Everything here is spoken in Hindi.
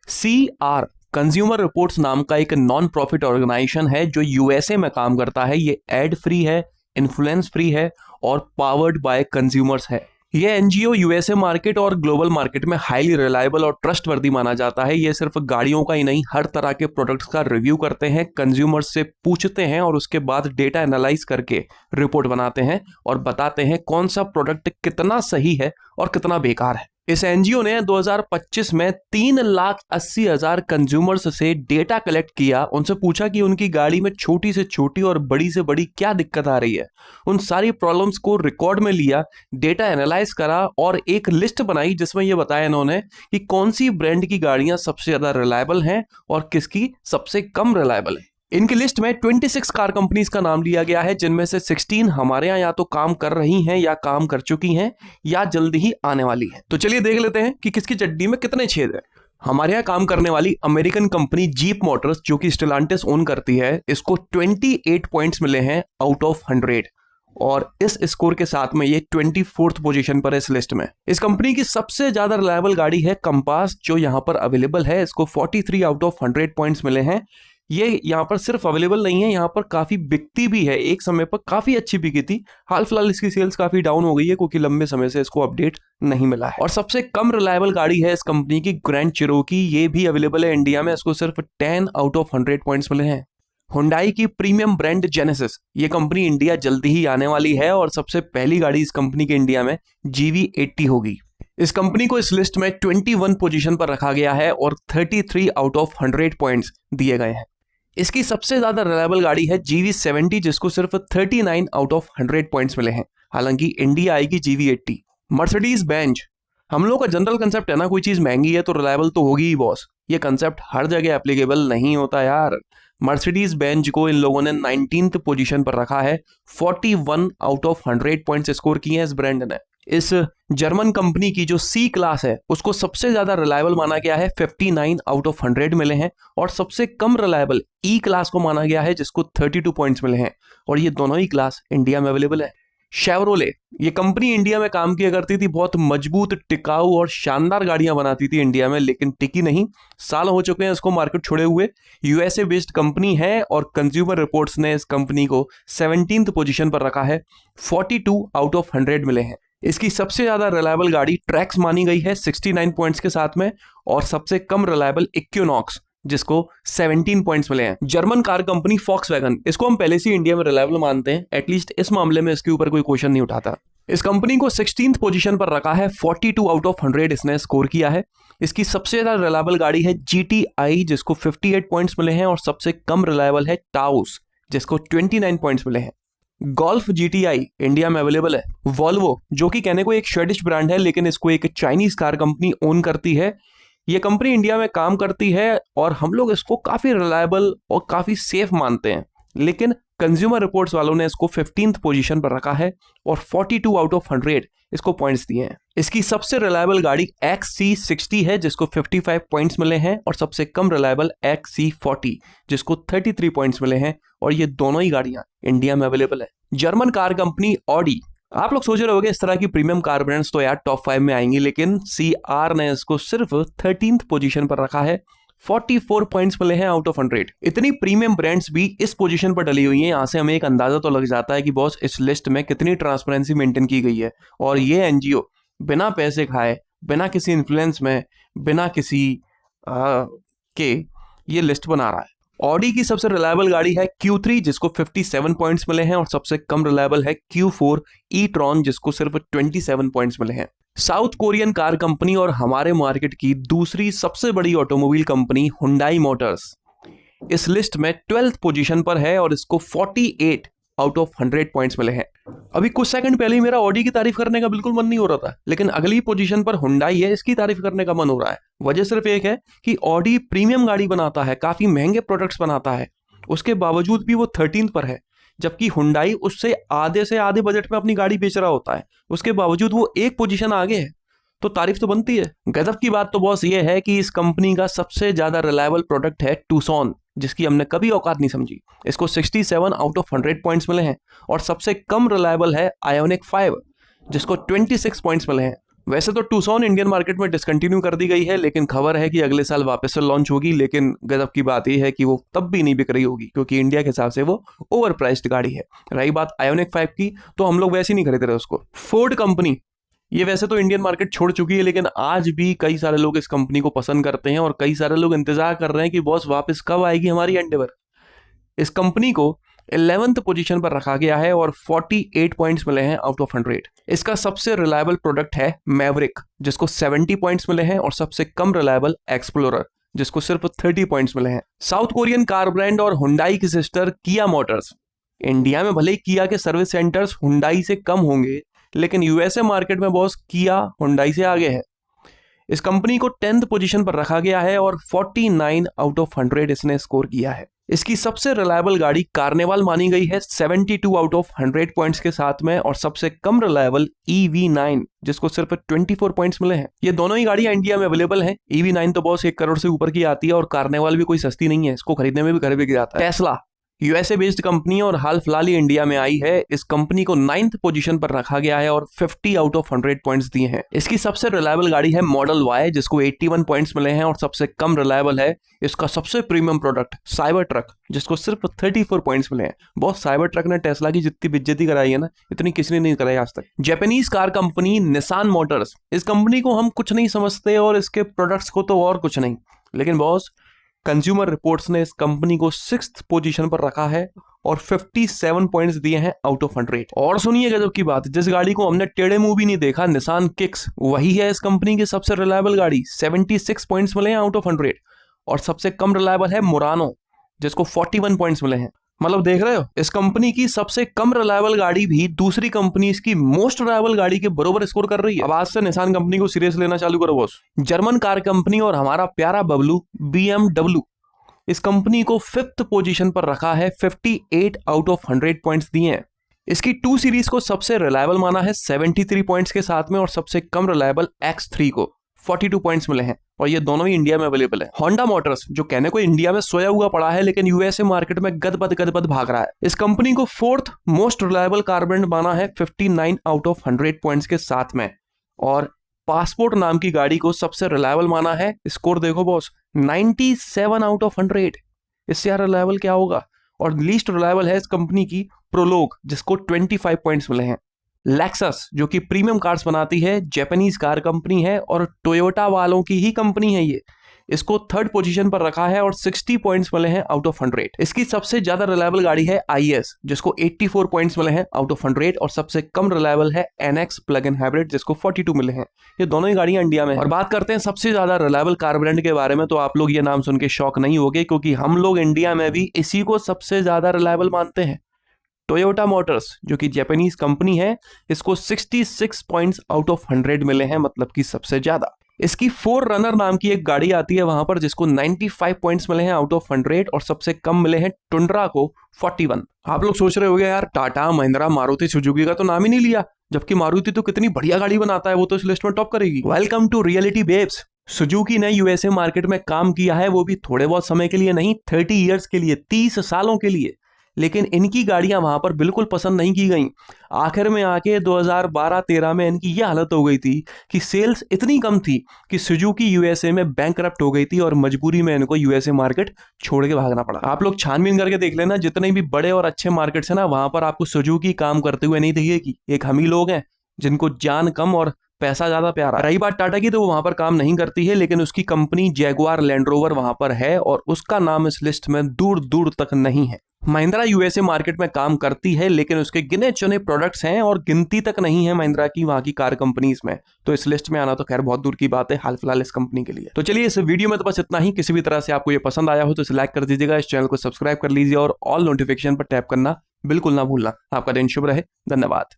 CR कंज्यूमर रिपोर्ट्स नाम का एक नॉन प्रॉफिट ऑर्गेनाइजेशन है जो यूएसए में काम करता है। ये एड फ्री है, इन्फ्लुएंस फ्री है और पावर्ड बाय कंज्यूमर्स है। ये एनजीओ यूएसए मार्केट और ग्लोबल मार्केट में हाईली रिलायबल और ट्रस्टवर्दी माना जाता है। ये सिर्फ गाड़ियों का ही नहीं, हर तरह के प्रोडक्ट्स का रिव्यू करते हैं, कंज्यूमर्स से पूछते हैं और उसके बाद डेटा एनालाइज करके रिपोर्ट बनाते हैं और बताते हैं कौन सा प्रोडक्ट कितना सही है और कितना बेकार है। इस एनजीओ ने 2025 में 3,80,000 कंज्यूमर्स से डेटा कलेक्ट किया, उनसे पूछा कि उनकी गाड़ी में छोटी से छोटी और बड़ी से बड़ी क्या दिक्कत आ रही है। उन सारी प्रॉब्लम्स को रिकॉर्ड में लिया, डेटा एनालाइज करा और एक लिस्ट बनाई जिसमें यह बताया इन्होंने कि कौन सी ब्रांड की गाड़ियां सबसे ज्यादा रिलायबल हैं और किसकी सबसे कम रिलायबल है। इनकी लिस्ट में 26 कार कंपनीज का नाम लिया गया है, जिनमें से 16 हमारे यहाँ या तो काम कर रही हैं या काम कर चुकी हैं या जल्दी ही आने वाली हैं। तो चलिए देख लेते हैं कि किसकी चड्डी में कितने छेद हैं। हमारे यहाँ काम करने वाली अमेरिकन कंपनी जीप मोटर्स, जो कि स्टेलांटिस ओन करती है, इसको 28 पॉइंट्स मिले हैं आउट ऑफ 100 और इस स्कोर के साथ में ये 24th पोजीशन पर है इस लिस्ट में। इस कंपनी की सबसे ज्यादा रिलायबल गाड़ी है कंपास, जो यहाँ पर अवेलेबल है। इसको 43 आउट ऑफ 100 पॉइंट्स मिले हैं। ये यहाँ पर सिर्फ अवेलेबल नहीं है, यहाँ पर काफी बिकती भी है। एक समय पर काफी अच्छी बिकी थी, हाल फिलहाल इसकी सेल्स काफी डाउन हो गई है क्योंकि लंबे समय से इसको अपडेट नहीं मिला है। और सबसे कम रिलायबल गाड़ी है इस कंपनी की ग्रैंड चिरोकी, ये भी अवेलेबल है इंडिया में। इसको सिर्फ 10 आउट ऑफ 100 पॉइंट्स मिले हैं। हुंडई की प्रीमियम ब्रांड जेनेसिस, ये कंपनी इंडिया जल्दी ही आने वाली है और सबसे पहली गाड़ी इस कंपनी के इंडिया में GV80 होगी। इस कंपनी को इस लिस्ट में 21 पोजीशन पर रखा गया है और 33 आउट ऑफ 100 पॉइंट्स दिए गए हैं। इसकी सबसे ज्यादा रिलायबल गाड़ी है GV70, जिसको सिर्फ 39 आउट ऑफ 100 पॉइंट्स मिले हैं। हालांकि इंडिया आएगी GV80। मर्सिडीज बेंज, हम लोग का जनरल कंसेप्ट है ना, कोई चीज महंगी है तो रिलायबल तो होगी ही बॉस। ये कंसेप्ट हर जगह एप्लीकेबल नहीं होता यार। मर्सिडीज बेंज को इन लोगों ने 19th पोजीशन पर रखा है। 41 आउट ऑफ 100 पॉइंट्स स्कोर किए हैं इस ब्रांड ने। इस जर्मन कंपनी की जो C क्लास है उसको सबसे ज्यादा रिलायबल माना गया है, 59 आउट ऑफ 100 मिले हैं। और सबसे कम रिलायबल E क्लास को माना गया है, जिसको 32 पॉइंट्स मिले हैं। और ये दोनों ही क्लास इंडिया में अवेलेबल है। शेवरोले, ये कंपनी इंडिया में काम किया करती थी, बहुत मजबूत, टिकाऊ और शानदार गाड़ियां बनाती थी इंडिया में, लेकिन टिकी नहीं। साल हो चुके हैं इसको मार्केट छोड़े हुए। यूएसए बेस्ड कंपनी है और कंज्यूमर रिपोर्ट्स ने इस कंपनी को 17th पोजीशन पर रखा है। 42 आउट ऑफ 100 मिले हैं। इसकी सबसे ज्यादा रिलायबल गाड़ी ट्रैक्स मानी गई है 69 पॉइंट्स के साथ में, और सबसे कम रिलायबल इक्विनॉक्स, जिसको 17 पॉइंट्स मिले हैं। जर्मन कार कंपनी फॉक्सवैगन, इसको हम पहले से इंडिया में रिलायबल मानते हैं, एटलीस्ट इस मामले में इसके ऊपर कोई क्वेश्चन नहीं उठाता। इस कंपनी को 16th पोजीशन पर रखा है। 42 आउट ऑफ 100 इसने स्कोर किया है। इसकी सबसे ज्यादा रिलायबल गाड़ी है GTI, जिसको 58 पॉइंट्स मिले हैं, और सबसे कम रिलायबल है टाउस, जिसको 29 पॉइंट्स मिले हैं। गोल्फ GTI इंडिया में अवेलेबल है। वॉल्वो, जो कि कहने को एक स्वीडिश ब्रांड है, लेकिन इसको एक चाइनीज कार कंपनी ओन करती है। ये कंपनी इंडिया में काम करती है और हम लोग इसको काफी रिलायबल और काफी सेफ मानते हैं, लेकिन कंज्यूमर रिपोर्ट्स वालों ने इसको 15th पोजीशन पर रखा है और 42 आउट ऑफ 100 इसको पॉइंट्स दिए हैं। इसकी सबसे रिलायबल गाड़ी XC60 है, जिसको 55 पॉइंट्स मिले हैं, और सबसे कम रिलायबल XC40, जिसको 33 पॉइंट्स मिले हैं। और ये दोनों ही गाड़ियां इंडिया में अवेलेबल है। जर्मन कार कंपनी ऑडी, आप लोग सोच रहे होंगे इस तरह की प्रीमियम कार ब्रांड्स तो यार टॉप 5 में आएंगी, लेकिन CR ने इसको सिर्फ 13th पोजीशन पर रखा है। 44 पॉइंट्स मिले हैं आउट ऑफ 100। इतनी प्रीमियम ब्रांड्स भी इस पोजीशन पर डली हुई हैं, यहां से हमें एक अंदाजा तो लग जाता है कि बॉस इस लिस्ट में कितनी ट्रांसपेरेंसी मेंटेन की गई है। और ये एनजीओ बिना पैसे खाए, बिना किसी इन्फ्लुएंस में, बिना किसी के ये लिस्ट बना रहा है। ऑडी की सबसे रिलायबल गाड़ी है Q3, जिसको 57 पॉइंट्स मिले हैं, और सबसे कम रिलायबल है Q4 e-tron, जिसको सिर्फ 27 पॉइंट्स मिले हैं। साउथ कोरियन कार कंपनी और हमारे मार्केट की दूसरी सबसे बड़ी ऑटोमोबाइल कंपनी हुंडई मोटर्स इस लिस्ट में 12th पोजीशन पर है और इसको 48 आउट ऑफ 100 पॉइंट्स मिले हैं। अभी कुछ सेकंड पहले ही मेरा ऑडी की तारीफ करने का बिल्कुल मन नहीं हो रहा था, लेकिन अगली पोजीशन पर हुंडई है, इसकी तारीफ करने का मन हो रहा है। वजह सिर्फ एक है कि ऑडी प्रीमियम गाड़ी बनाता है, काफी महंगे प्रोडक्ट्स बनाता है, उसके बावजूद भी वो 13th पर है, जबकि हुंडई उससे आधे से आधे बजट में अपनी गाड़ी बेच रहा होता है, उसके बावजूद वो एक पोजीशन आगे है, तो तारीफ तो बनती है। गजब की बात तो बॉस ये है कि इस कंपनी का सबसे ज्यादा रिलायबल प्रोडक्ट है टूसॉन, जिसकी हमने कभी औकात नहीं समझी। इसको 67 आउट ऑफ 100 पॉइंट्स मिले हैं, और सबसे कम रिलायबल है आयोनिक 5, जिसको 26 पॉइंट्स मिले हैं। वैसे तो टूसॉन इंडियन मार्केट में डिसकंटिन्यू कर दी गई है, लेकिन खबर है कि अगले साल वापस से लॉन्च होगी। लेकिन गजब की बात यह है कि वो तब भी नहीं बिक रही होगी, क्योंकि इंडिया के हिसाब से वो ओवर प्राइस्ड गाड़ी है। रही बात आयोनिक 5 की, तो हम लोग वैसे ही नहीं खरीद रहे उसको। फोर्ड कंपनी ये वैसे तो इंडियन मार्केट छोड़ चुकी है, लेकिन आज भी कई सारे लोग इस कंपनी को पसंद करते हैं और कई सारे लोग इंतजार कर रहे हैं कि बॉस वापस कब आएगी हमारी एंडेवर। इस कंपनी को 11th पोजीशन पर रखा गया है और 48 पॉइंट्स मिले हैं आउट ऑफ 100। इसका सबसे रिलायबल प्रोडक्ट है मैवरिक, जिसको 70 पॉइंट्स मिले हैं, और सबसे कम रिलायबल एक्सप्लोरर, जिसको सिर्फ 30 पॉइंट्स मिले हैं। साउथ कोरियन कार ब्रांड और हुंडई की सिस्टर किया मोटर्स, इंडिया में भले ही किया के सर्विस सेंटर्स हुंडई से कम होंगे, लेकिन यूएसए मार्केट में बॉस किया हुंडई से आगे है। इस कंपनी को 10th पोजीशन पर रखा गया है और 49 आउट ऑफ 100 इसने स्कोर किया है। इसकी सबसे रिलायबल गाड़ी कार्निवाल मानी गई है 72 आउट ऑफ 100 पॉइंट्स के साथ में, और सबसे कम रिलायबल EV9, जिसको सिर्फ 24 पॉइंट्स मिले हैं। ये दोनों ही गाड़ियां इंडिया में अवेलेबल हैं। EV9 तो बॉस 1 करोड़ से ऊपर की आती है, और कार्निवाल भी कोई सस्ती नहीं है, इसको खरीदने में भी घर बिक जाता है। टेस्ला यूएसए बेस्ड कंपनी और हाल फिलहाल ही इंडिया में आई है। इस कंपनी को 9th पोजीशन पर रखा गया है और 50 आउट ऑफ 100 पॉइंट्स दिए हैं। इसकी सबसे रिलायबल गाड़ी है मॉडल वाई, जिसको 81 पॉइंट्स मिले हैं, और सबसे कम रिलायबल है इसका सबसे प्रीमियम प्रोडक्ट साइबर ट्रक, जिसको सिर्फ 34 पॉइंट्स मिले हैं। बहुत साइबर ट्रक ने टेस्ला की जितनी बेइज्जती कराई है ना, इतनी किसी ने नहीं कराई आज तक। Japanese car company Nissan Motors, इस कंपनी को हम कुछ नहीं समझते और इसके प्रोडक्ट्स को तो और कुछ नहीं, लेकिन बॉस कंज्यूमर रिपोर्ट्स ने इस कंपनी को 6th पोजीशन पर रखा है और 57 पॉइंट्स दिए हैं आउट ऑफ 100। और सुनिए गजब की बात, जिस गाड़ी को हमने टेढ़े मुंह भी नहीं देखा, निसान किक्स, वही है इस कंपनी की सबसे रिलायबल गाड़ी। 76 पॉइंट्स मिले हैं आउट ऑफ 100, और सबसे कम रिलायबल है मुरानो, जिसको 41 पॉइंट्स मिले हैं। मतलब देख रहे हो, इस कंपनी की सबसे कम रिलायबल गाड़ी भी दूसरी कंपनी की मोस्ट रिलायबल गाड़ी के बरोबर स्कोर कर रही है। अब आज से निसान कंपनी को सीरियस लेना चालू करो बॉस। जर्मन कार कंपनी और हमारा प्यारा बबलू BMW, इस कंपनी को 5th पोजीशन पर रखा है, 58 आउट ऑफ 100 पॉइंट्स दिए हैं। इसकी 2 सीरीज को सबसे रिलायबल माना है 73 पॉइंट्स के साथ में, और सबसे कम रिलायबल X3 को 42 पॉइंट्स मिले हैं, और ये दोनों ही इंडिया में अवेलेबल है। होंडा मोटर्स, जो कहने को इंडिया में सोया हुआ पड़ा है, लेकिन यूएसए मार्केट में गदबद भाग रहा है। इस कंपनी को 4th most reliable car brand माना है 59 आउट ऑफ 100 पॉइंट्स के साथ में, और पासपोर्ट नाम की गाड़ी को सबसे रिलायबल माना है। स्कोर देखो बॉस, 97 आउट ऑफ 100। इससे यार रिलायबल क्या होगा। और लीस्ट रिलायबल है इस कंपनी की प्रोलोग, जिसको 25 पॉइंट्स मिले हैं। लेक्सस, जो कि प्रीमियम कार्स बनाती है, जापानीज कार कंपनी है और टोयोटा वालों की ही कंपनी है ये, इसको 3rd पोजीशन पर रखा है और 60 पॉइंट्स मिले हैं आउट ऑफ 100। इसकी सबसे ज्यादा रिलायबल गाड़ी है IS, जिसको 84 पॉइंट्स मिले हैं आउट ऑफ 100, और सबसे कम रिलायबल है NX प्लग इन हाइब्रिड, जिसको 42 मिले हैं। ये दोनों ही गाड़ियां इंडिया में। और बात करते हैं सबसे ज्यादा रिलायबल कार ब्रांड के बारे में, तो आप लोग ये नाम सुन के शॉक नहीं होगे, क्योंकि हम लोग इंडिया में भी इसी को सबसे ज्यादा रिलायबल मानते हैं। टोयोटा मोटर्स, जो कि जापानीज कंपनी है, इसको 66 पॉइंट्स आउट ऑफ 100 मिले हैं, मतलब कि सबसे ज्यादा। इसकी 4Runner नाम की एक गाड़ी आती है वहां पर, जिसको 95 पॉइंट्स मिले हैं आउट ऑफ 100, और सबसे कम मिले हैं टुंड्रा को 41। आप लोग सोच रहे होंगे यार, टाटा, महिंद्रा, मारुति सुजुकी का तो नाम ही नहीं लिया, जबकि मारुति तो कितनी बढ़िया गाड़ी बनाता है, वो तो इस लिस्ट में टॉप करेगी। Welcome to reality babes. Suzuki ने यूएसए मार्केट में काम किया है, वो भी थोड़े बहुत समय के लिए नहीं, 30 ईयर्स के लिए, 30 सालों के लिए, लेकिन इनकी गाड़ियां वहां पर बिल्कुल पसंद नहीं की गई। आखिर में आके 2012-13 में इनकी यह हालत हो गई थी कि सेल्स इतनी कम थी कि सुजुकी यूएसए में बैंकरप्ट हो गई थी, और मजबूरी में इनको यूएसए मार्केट छोड़ के भागना पड़ा। आप लोग छानबीन करके देख लेना, जितने भी बड़े और अच्छे मार्केट्स है ना, वहां पर आपको सुजुकी काम करते हुए नहीं दिखेगी। एक हम ही लोग हैं जिनको जान कम और पैसा ज्यादा प्यारा। रही बात टाटा की, तो वो वहां पर काम नहीं करती है, लेकिन उसकी कंपनी जैगुआर लैंड रोवर वहां पर है, और उसका नाम इस लिस्ट में दूर दूर तक नहीं है। महिंद्रा यूएसए मार्केट में काम करती है, लेकिन उसके गिने चुने प्रोडक्ट्स हैं, और गिनती तक नहीं है महिंद्रा की वहां की कार कंपनीज में, तो इस लिस्ट में आना तो खैर बहुत दूर की बात है हाल फिलहाल इस कंपनी के लिए। तो चलिए, इस वीडियो में तो बस इतना ही। किसी भी तरह से आपको ये पसंद आया हो तो इसे लाइक कर दीजिएगा, इस चैनल को सब्सक्राइब कर लीजिए, और ऑल नोटिफिकेशन पर टैप करना बिल्कुल ना भूलना। आपका दिन शुभ रहे। धन्यवाद।